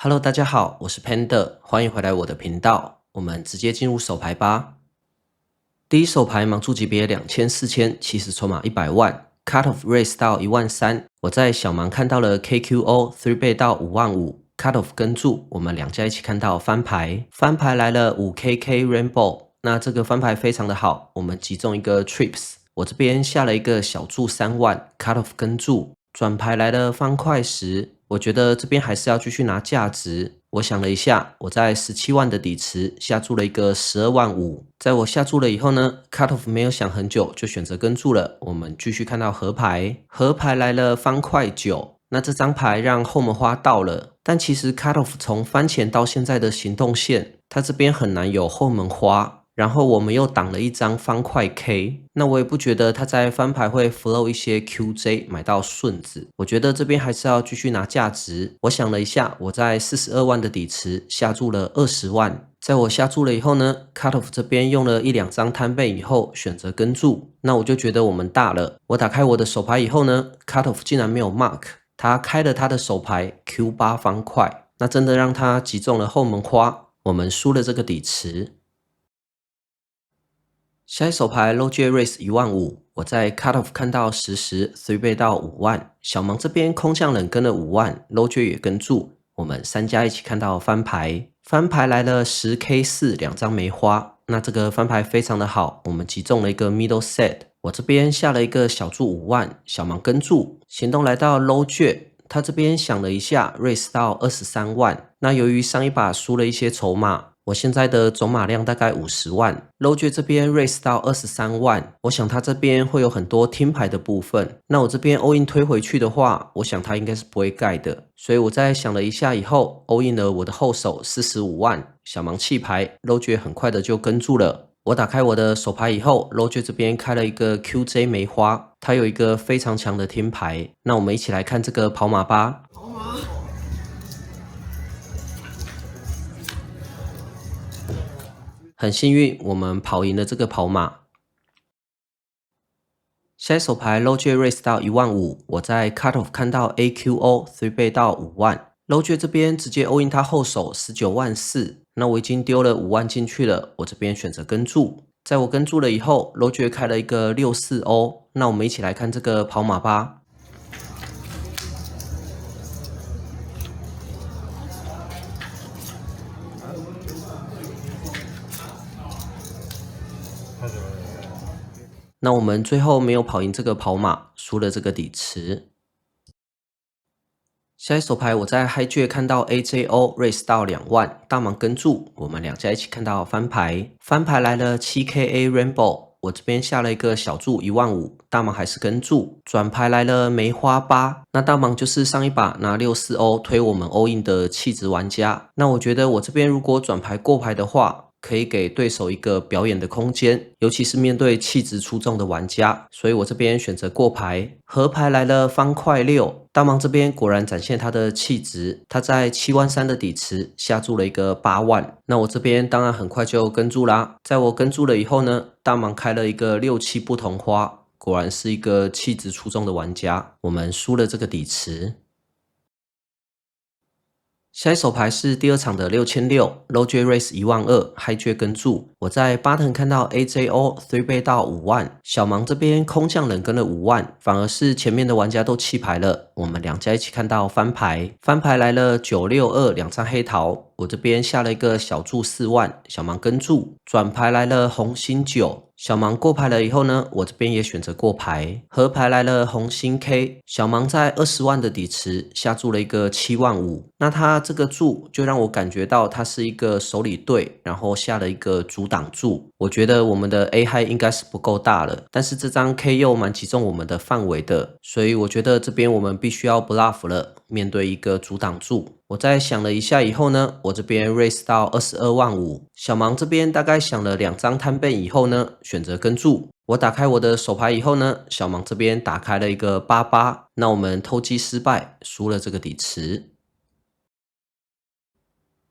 Hello，大家好，我是 Panda，欢迎回来我的频道。我们直接进入手牌吧。第一手牌盲注级别2000、4000，起始筹码100万 ，Cut off raise 到13000。我在小盲看到了 KQO 3倍到55000，Cut off 跟注，我们两家一起看到翻牌，翻牌来了5KK Rainbow，那这个翻牌非常的好，我们击中一个 Trips。我这边下了一个小注3万 ，Cut off 跟注，转牌来了方块10。我觉得这边还是要继续拿价值。我想了一下，我在17万的底池下注了一个12万5。在我下注了以后呢 ，Cut off 没有想很久就选择跟注了。我们继续看到合牌，合牌来了方块9。那这张牌让后门花到了，但其实 Cut off 从翻前到现在的行动线，它这边很难有后门花。然后我们又挡了一张方块 K， 那我也不觉得他在翻牌会 flow 一些 QJ 买到顺子，我觉得这边还是要继续拿价值。我想了一下，我在42万的底池下注了20万，在我下注了以后呢 ，Cut off 这边用了1-2张摊倍以后选择跟注，那我就觉得我们大了。我打开我的手牌以后呢 ，Cut off 竟然没有 mark， 他开了他的手牌 Q8 方块，那真的让他击中了后门花，我们输了这个底池。下一手牌 Low J Race 15000，我在 Cut off 看到10 3倍到5万，小盲这边空降冷跟了5万 ，Low J 也跟注，我们三家一起看到翻牌，翻牌来了10K4 2张梅花，那这个翻牌非常的好，我们击中了一个 Middle Set， 我这边下了一个小注5万，小盲跟注，行动来到 Low J， 他这边想了一下 Race 到23万，那由于上一把输了一些筹码。我现在的总码量大概50万 ，Low J 这边 raise 到23万，我想他这边会有很多听牌的部分。那我这边 all in 推回去的话，我想他应该是不会盖的。所以我在想了一下以后 ，all in 了我的后手45万，小盲弃牌 ，Low J 很快的就跟住了。我打开我的手牌以后 ，Low J 这边开了一个 QJ 梅花，它有一个非常强的听牌。那我们一起来看这个跑马吧。很幸运，我们跑赢了这个跑马。下一手牌 Low J Race 到15000，我在 Cut off 看到 AQO 3倍到5万，Low J 这边直接 all in 他后手19万4，那我已经丢了5万进去了，我这边选择跟注。在我跟注了以后 ，Low J 开了一个64O，那我们一起来看这个跑马吧。那我们最后没有跑赢这个跑马，输了这个底池。下一手牌我在 Hijack 看到 AJO raise 到2万，大盲跟注，我们两家一起看到翻牌，翻牌来了 7KA Rainbow， 我这边下了一个小注1万5，大盲还是跟注，转牌来了梅花8，那大盲就是上一把拿64O 推我们 all in 的气质玩家，那我觉得我这边如果转牌过牌的话，可以给对手一个表演的空间，尤其是面对气质出众的玩家，所以我这边选择过牌。合牌来了方块6，大盲这边果然展现他的气质，他在7万3的底池下注了一个8万，那我这边当然很快就跟注啦。在我跟注了以后呢，大盲开了一个6、7不同花，果然是一个气质出众的玩家，我们输了这个底池。下一手牌是第二场的6600 ，Low J Race 12000 ，High J 跟注。我在Button 看到 AJO 3倍到5万，小盲这边空降冷跟了5万，反而是前面的玩家都弃牌了。我们两家一起看到翻牌，翻牌来了962 2张黑桃，我这边下了一个小注4万，小盲跟注，转牌来了红心9。小盲过牌了以后呢，我这边也选择过牌，合牌来了红心 K， 小盲在20万的底池下注了一个7万5，那他这个注就让我感觉到他是一个手里对，然后下了一个阻挡注，我觉得我们的 A high 应该是不够大了，但是这张 K 又蛮击中我们的范围的，所以我觉得这边我们必须要 bluff 了，面对一个阻挡注。我在想了一下以后呢，我这边 raise 到22万5，小盲这边大概想了2张摊倍以后呢，选择跟注。我打开我的手牌以后呢，小盲这边打开了一个88，那我们偷鸡失败，输了这个底池。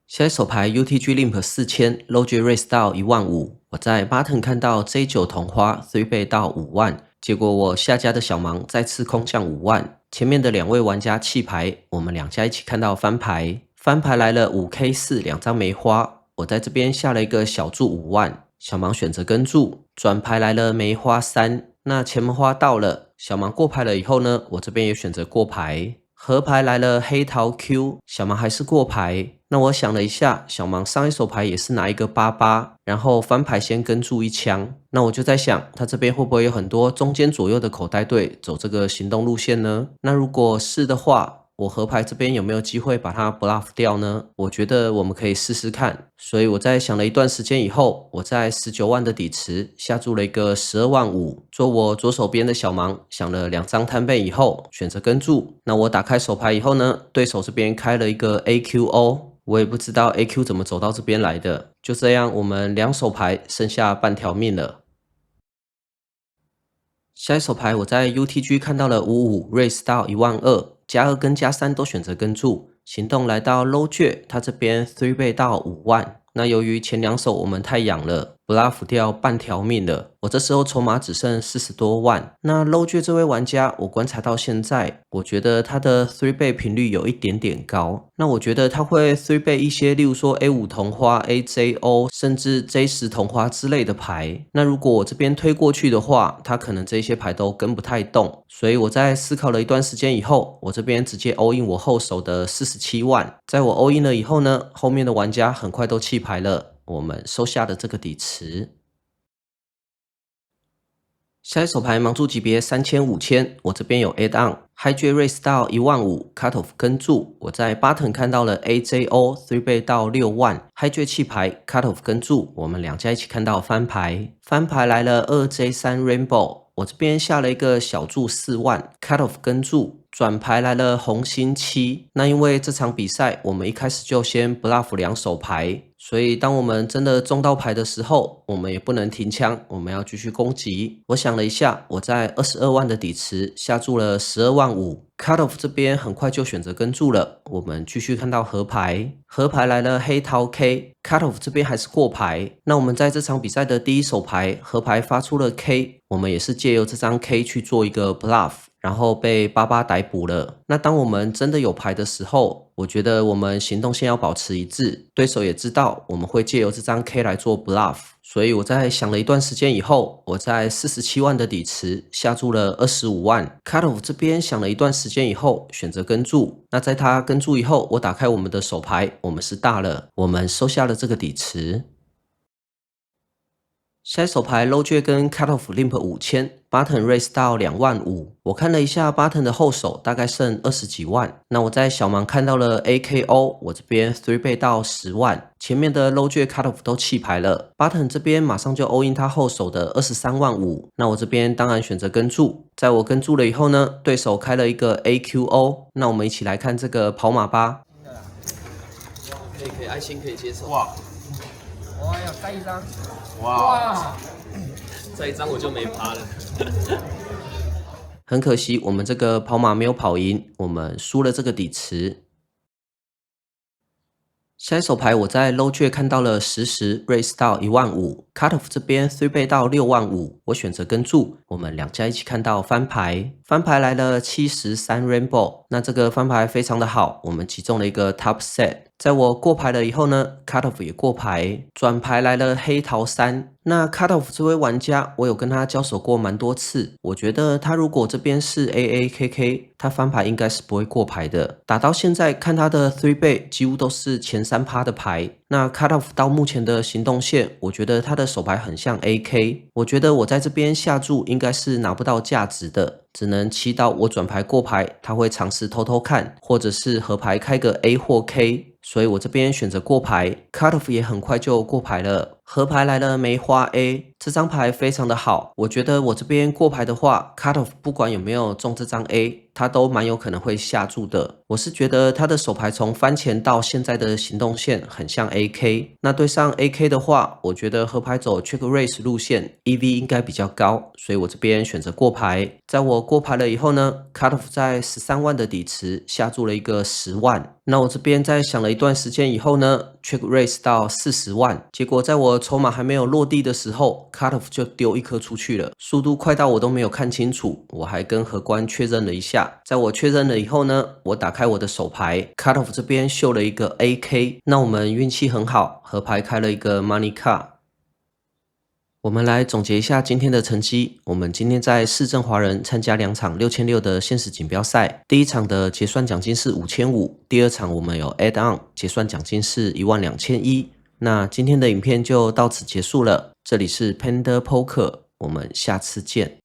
下一手牌 UTG Limp 4000 ，Low J Race 到1万5，我在 Button 看到 J9 同花3倍到5万，结果我下家的小盲再次空降5万，前面的2位玩家弃牌，我们两家一起看到翻牌。翻牌来了5K4，两张梅花，我在这边下了一个小注5万，小盲选择跟注，转牌来了梅花3，那前门花到了，小盲过牌了以后呢，我这边也选择过牌。合牌来了黑桃 Q， 小盲还是过牌。那我想了一下，小盲上一手牌也是拿一个88，然后翻牌先跟注一枪。那我就在想，他这边会不会有很多中间左右的口袋队走这个行动路线呢？那如果是的话，我合牌这边有没有机会把它 bluff 掉呢？我觉得我们可以试试看。所以我在想了一段时间以后，我在19万的底池下注了一个12万5，做我左手边的小盲，想了2张摊倍以后，选择跟注。那我打开手牌以后呢，对手这边开了一个 AQO， 我也不知道 AQ 怎么走到这边来的。就这样，我们2手牌剩下半条命了。下一手牌我在 UTG 看到了55 raise 到1万2，加2跟加3都选择跟注，行动来到 low jet， 它这边3倍到5万。那由于前2手我们太仰了 ，bluff 掉半条命了，我这时候筹码只剩40多万。那 low jet 这位玩家，我观察到现在，我觉得他的3倍频率有一点点高。那我觉得他会3倍一些，例如说 A5 同花、AJO， 甚至 J10 同花之类的牌。那如果我这边推过去的话，他可能这些牌都跟不太动。所以我在思考了一段时间以后，我这边直接 all in 我后手的47万。在我 all in 了以后呢，后面的玩家很快都弃牌了，我们收下了这个底池。下一手牌盲注级别3000、5000，我这边有 add on。High J raise 到1万5 ，cut off 跟注。我在 button 看到了 AJO 3倍到6万，High J 弃牌 ，cut off 跟注。我们2家一起看到翻牌，翻牌来了2J3 Rainbow， 我这边下了一个小注4万，cut off 跟注。转牌来了红心7，那因为这场比赛我们一开始就先 bluff 2手牌，所以当我们真的中到牌的时候，我们也不能停枪，我们要继续攻击。我想了一下，我在22万的底池下注了12万5，cut off 这边很快就选择跟注了。我们继续看到合牌，合牌来了黑桃 K，cut off 这边还是过牌。那我们在这场比赛的第一手牌合牌发出了 K， 我们也是借由这张 K 去做一个 bluff。然后被88逮捕了。那当我们真的有牌的时候，我觉得我们行动线要保持一致，对手也知道我们会借由这张 K 来做 bluff。所以我在想了一段时间以后，我在47万的底池下注了25万。cut off 这边想了一段时间以后，选择跟注。那在他跟注以后，我打开我们的手牌，我们是大了，我们收下了这个底池。下一手牌 low jet 跟 cut off limp 5000，button raise 到2万5。我看了一下 button 的后手，大概剩20几万。那我在小盲看到了 AKO， 我这边3倍到10万。前面的 low jet cut off 都弃牌了 ，button 这边马上就 all in 他后手的23万5。那我这边当然选择跟注。在我跟注了以后呢，对手开了一个 AQO。那我们一起来看这个跑马8。可以，爱心可以接受。哇！哇，要再一张！哇！再一张我就没趴了。很可惜，我们这个跑马没有跑赢，我们输了这个底池。下一手牌我在 low jet 看到了10 raise 到1万5，cut off 这边3倍到6万5，我选择跟注。我们2家一起看到翻牌，翻牌来了73 Rainbow， 那这个翻牌非常的好，我们击中了一个 top set。在我过牌了以后呢 ，cut off 也过牌，转牌来了黑桃3。那 cut off 这位玩家，我有跟他交手过蛮多次，我觉得他如果这边是 AAKK， 他翻牌应该是不会过牌的。打到现在看他的3倍几乎都是前3%的牌。那 cut off 到目前的行动线，我觉得他的手牌很像 AK， 我觉得我在这边下注应该是拿不到价值的，只能祈祷我转牌过牌，他会尝试偷偷看，或者是合牌开个 A 或 K。所以我这边选择过牌 ，cut off 也很快就过牌了。合牌来了梅花 A， 这张牌非常的好，我觉得我这边过牌的话 ，cut off 不管有没有中这张 A， 他都蛮有可能会下注的。我是觉得他的手牌从翻前到现在的行动线很像 AK， 那对上 AK 的话，我觉得合牌走 check raise 路线 EV 应该比较高，所以我这边选择过牌。在我过牌了以后呢 ，cut off 在13万的底池下注了一个10万。那我这边在想了一段时间以后呢 ，check raise 到40万，结果在我筹码还没有落地的时候，cut off 就丢一颗出去了，速度快到我都没有看清楚。我还跟荷官确认了一下，在我确认了以后呢，我打开我的手牌 ，cut off 这边秀了一个 AK， 那我们运气很好，河牌开了一个 money card。我们来总结一下今天的成绩。我们今天在市政华人参加2场6600的限时锦标赛，第一场的结算奖金是5500，第二场我们有 add on， 结算奖金是12100。那今天的影片就到此结束了。这里是 Panda Poker， 我们下次见。